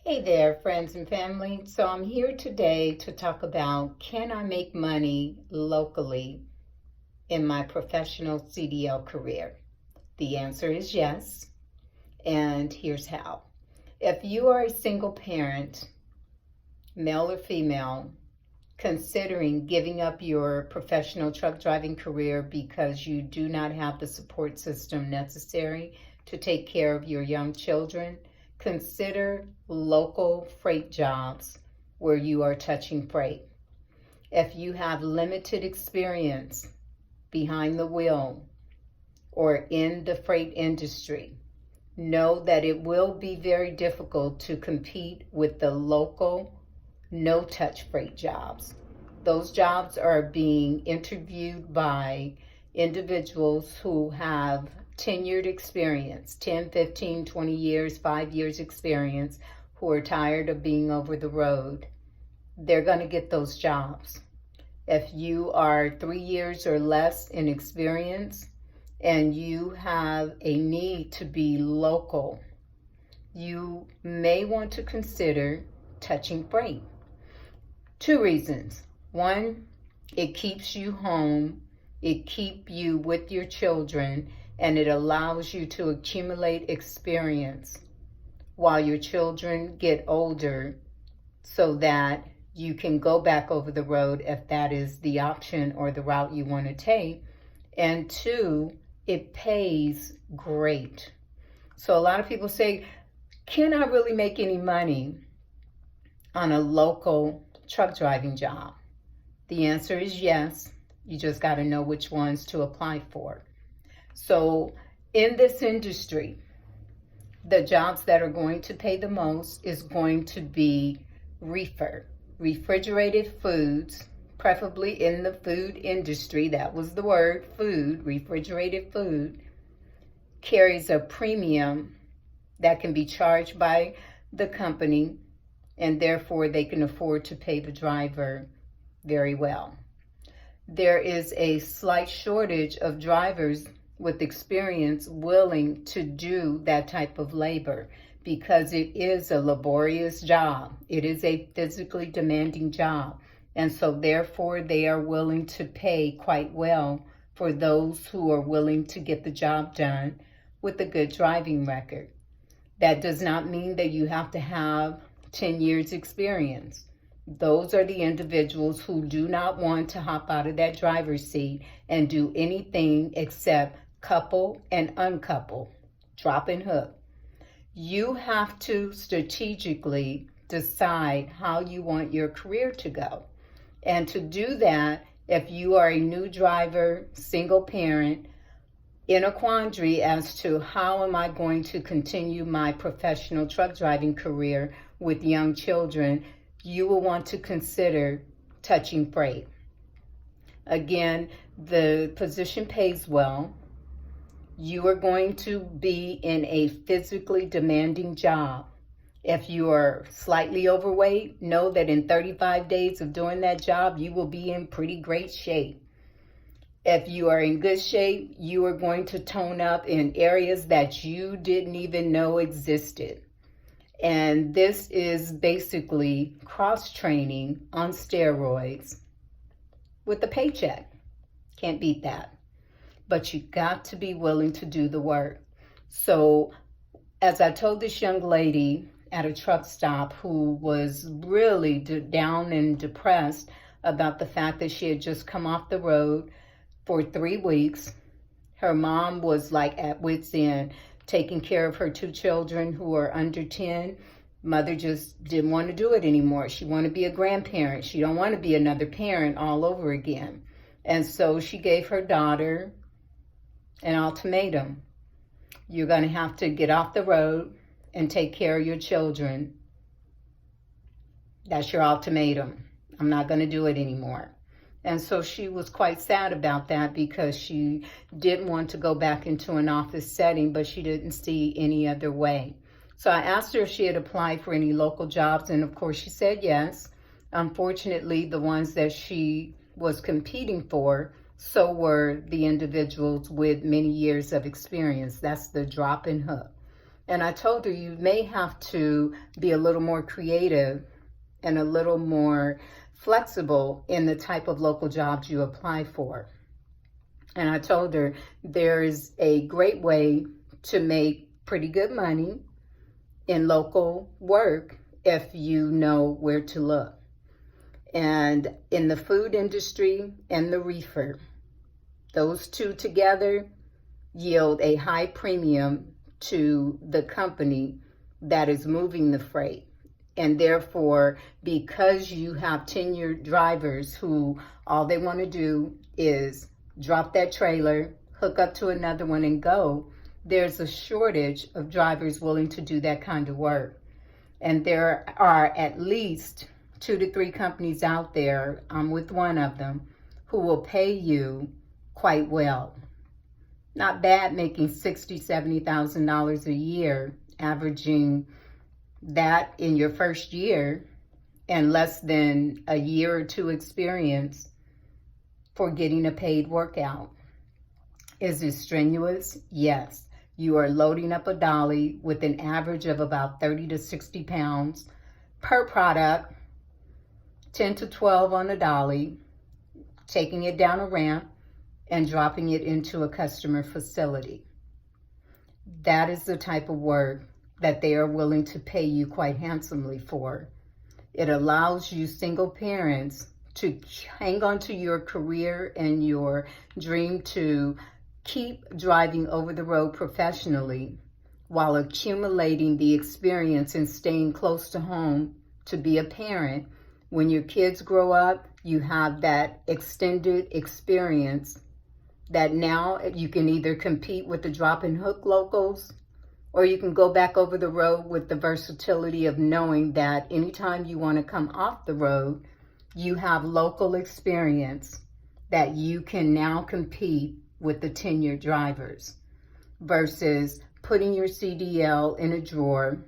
Hey there, friends and family. So I'm here today to talk about, can I make money locally in my professional CDL career? The answer is yes, and here's how. If you are a single parent, male or female, considering giving up your professional truck driving career because you do not have the support system necessary to take care of your young children, consider local freight jobs where you are touching freight. If you have limited experience behind the wheel or in the freight industry, know that it will be very difficult to compete with the local no-touch freight jobs. Those jobs are being interviewed by individuals who have tenured experience, 10, 15, 20 years, 5 years experience, who are tired of being over the road. They're going to get those jobs. If you are 3 years or less in experience and you have a need to be local, you may want to consider touching freight. 2 reasons. One, it keeps you home, it keeps you with your children, and it allows you to accumulate experience while your children get older so that you can go back over the road if that is the option or the route you want to take. And 2, it pays great. So a lot of people say, can I really make any money on a local truck driving job? The answer is yes. You just got to know which ones to apply for. So in this industry, the jobs that are going to pay the most is going to be refrigerated foods, preferably in the food industry. That was the word, food. Refrigerated food carries a premium that can be charged by the company, and therefore they can afford to pay the driver very well. There is a slight shortage of drivers with experience willing to do that type of labor because it is a laborious job. It is a physically demanding job. And so therefore they are willing to pay quite well for those who are willing to get the job done with a good driving record. That does not mean that you have to have 10 years experience. Those are the individuals who do not want to hop out of that driver's seat and do anything except couple and uncouple, drop and hook. You have to strategically decide how you want your career to go. And to do that, if you are a new driver, single parent, in a quandary as to how am I going to continue my professional truck driving career with young children, you will want to consider touching freight. Again, the position pays well. You are going to be in a physically demanding job. If you are slightly overweight, know that in 35 days of doing that job, you will be in pretty great shape. If you are in good shape, you are going to tone up in areas that you didn't even know existed. And this is basically cross-training on steroids with a paycheck. Can't beat that. But you got to be willing to do the work. So as I told this young lady at a truck stop who was really down and depressed about the fact that she had just come off the road for 3 weeks. Her mom was like at wit's end, taking care of her 2 children who are under 10. Mother just didn't want to do it anymore. She wanted to be a grandparent. She don't want to be another parent all over again. And so she gave her daughter an ultimatum. You're going to have to get off the road and take care of your children. That's your ultimatum. I'm not going to do it anymore. And so she was quite sad about that because she didn't want to go back into an office setting, but she didn't see any other way. So I asked her if she had applied for any local jobs, and of course she said yes. Unfortunately, the ones that she was competing for, so were the individuals with many years of experience. That's the drop and hook. And I told her you may have to be a little more creative and a little more flexible in the type of local jobs you apply for. And I told her there's a great way to make pretty good money in local work if you know where to look. And in the food industry and the reefer, those two together yield a high premium to the company that is moving the freight. And therefore, because you have tenured drivers who all they want to do is drop that trailer, hook up to another one and go, there's a shortage of drivers willing to do that kind of work. And there are at least 2 to 3 companies out there, I'm with one of them, who will pay you quite well. Not bad, making $60,000, $70,000 a year, averaging that in your first year, and less than a year or 2 experience for getting a paid workout. Is it strenuous? Yes. You are loading up a dolly with an average of about 30 to 60 pounds per product, 10 to 12 on a dolly, taking it down a ramp and dropping it into a customer facility. That is the type of work that they are willing to pay you quite handsomely for. It allows you single parents to hang on to your career and your dream to keep driving over the road professionally while accumulating the experience and staying close to home to be a parent. When your kids grow up, you have that extended experience that now you can either compete with the drop and hook locals, or you can go back over the road with the versatility of knowing that anytime you want to come off the road, you have local experience that you can now compete with the tenured drivers, versus putting your CDL in a drawer,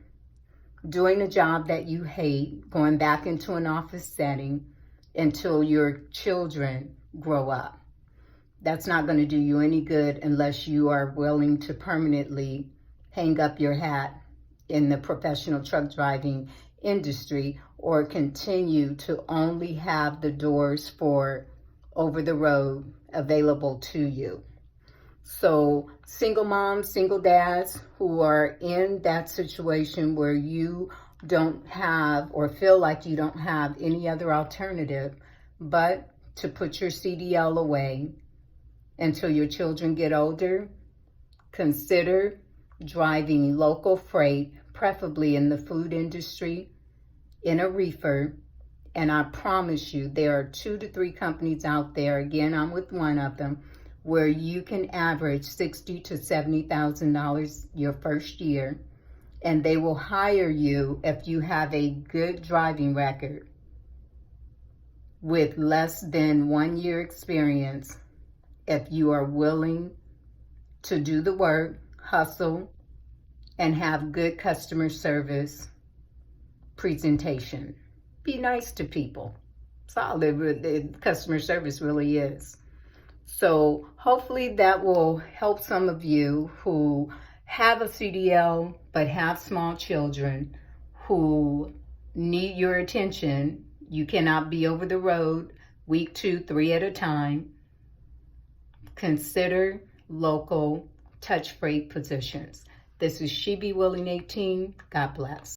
doing a job that you hate, going back into an office setting until your children grow up. That's not going to do you any good unless you are willing to permanently hang up your hat in the professional truck driving industry, or continue to only have the doors for over the road available to you. So single moms, single dads who are in that situation where you don't have or feel like you don't have any other alternative but to put your CDL away until your children get older, consider driving local freight, preferably in the food industry, in a reefer. And I promise you, there are 2 to 3 companies out there, again, I'm with one of them, where you can average $60,000 to $70,000 your first year, and they will hire you if you have a good driving record with less than 1 year experience, if you are willing to do the work, hustle, and have good customer service presentation. Be nice to people. That's all the customer service really is. So hopefully that will help some of you who have a CDL but have small children who need your attention. You cannot be over the road week 2, 3 at a time. Consider local touch freight positions. This is She Be Willing 18. God bless.